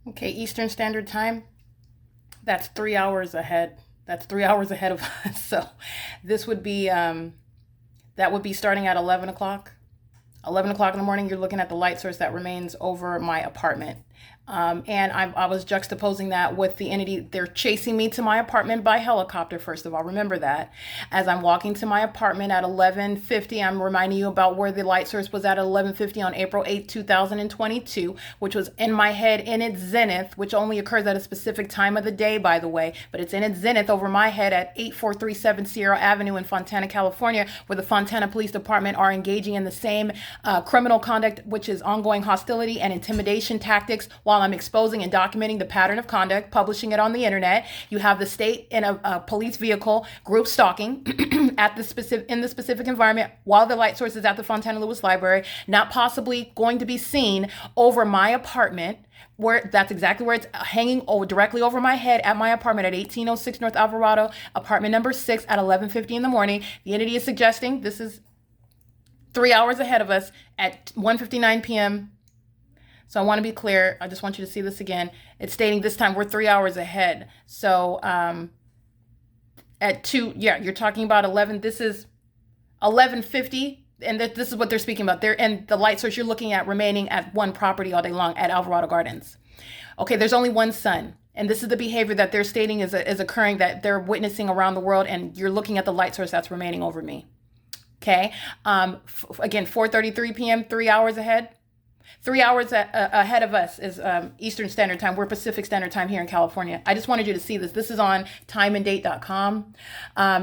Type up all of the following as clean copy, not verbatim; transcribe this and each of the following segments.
Okay, Eastern Standard Time, that's 3 hours ahead. That's 3 hours ahead of us. So this would be, that would be starting at 11 o'clock. 11 o'clock in the morning, you're looking at the light source that remains over my apartment. And I was juxtaposing that with the entity. They're chasing me to my apartment by helicopter, first of all. Remember that. As I'm walking to my apartment at 11:50, I'm reminding you about where the light source was at 11:50 on April 8th, 2022, which was in my head in its zenith, which only occurs at a specific time of the day, by the way. But it's in its zenith over my head at 8437 Sierra Avenue in Fontana, California, where the Fontana Police Department are engaging in the same criminal conduct, which is ongoing hostility and intimidation tactics, while I'm exposing and documenting the pattern of conduct, publishing it on the internet. You have the state in a police vehicle, group stalking at the specific environment while the light source is at the Fontana Lewis Library, not possibly going to be seen over my apartment, where that's exactly where it's hanging over, directly over my head at my apartment at 1806 North Alvarado, apartment number 6 at 11:50 in the morning. The entity is suggesting this is 3 hours ahead of us at 1:59 p.m. So I want to be clear. I just want you to see this again. It's stating this time we're 3 hours ahead. So at 2, yeah, you're talking about 11. This is 11:50, and this is what they're speaking about. And the light source you're looking at remaining at one property all day long at Alvarado Gardens. Okay, there's only one sun. And this is the behavior that they're stating is occurring, that they're witnessing around the world. And you're looking at the light source that's remaining over me. Okay. Again, 4:33 p.m., 3 hours ahead. 3 hours ahead of us is Eastern Standard Time. We're Pacific Standard Time here in California. I just wanted you to see this. This is on timeanddate.com.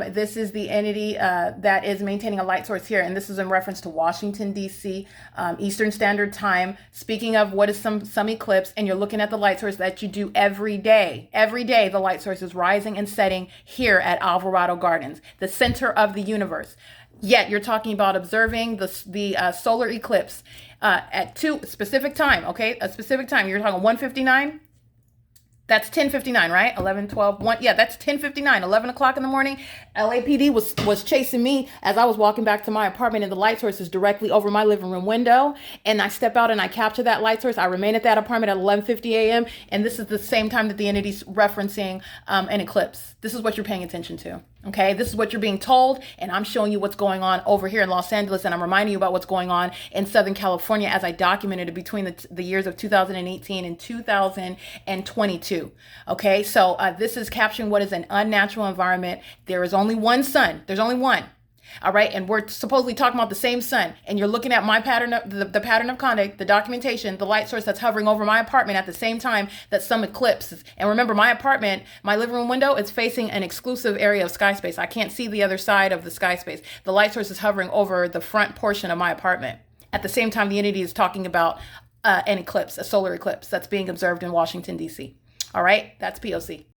This is the entity that is maintaining a light source here. And this is in reference to Washington, D.C., Eastern Standard Time. Speaking of what is some eclipse, and you're looking at the light source that you do every day. Every day, the light source is rising and setting here at Alvarado Gardens, the center of the universe. Yet you're talking about observing the solar eclipse at 2 specific time, okay? A specific time. You're talking 1:59. That's 10:59, right? 11, 12, 1. Yeah, that's 10:59, 11 o'clock in the morning. LAPD was chasing me as I was walking back to my apartment, and the light source is directly over my living room window. And I step out and I capture that light source. I remain at that apartment at 11:50 a.m. And this is the same time that the entity's referencing an eclipse. This is what you're paying attention to. Okay, this is what you're being told, and I'm showing you what's going on over here in Los Angeles, and I'm reminding you about what's going on in Southern California as I documented it between the years of 2018 and 2022. Okay, so this is capturing what is an unnatural environment. There is only one sun. There's only one. All right. And we're supposedly talking about the same sun. And you're looking at my pattern of the pattern of conduct, the documentation, the light source that's hovering over my apartment at the same time that some eclipse. And remember, my apartment, my living room window, is facing an exclusive area of sky space. I can't see the other side of the sky space. The light source is hovering over the front portion of my apartment. At the same time, the entity is talking about an eclipse, a solar eclipse that's being observed in Washington, D.C. All right. That's P.O.C.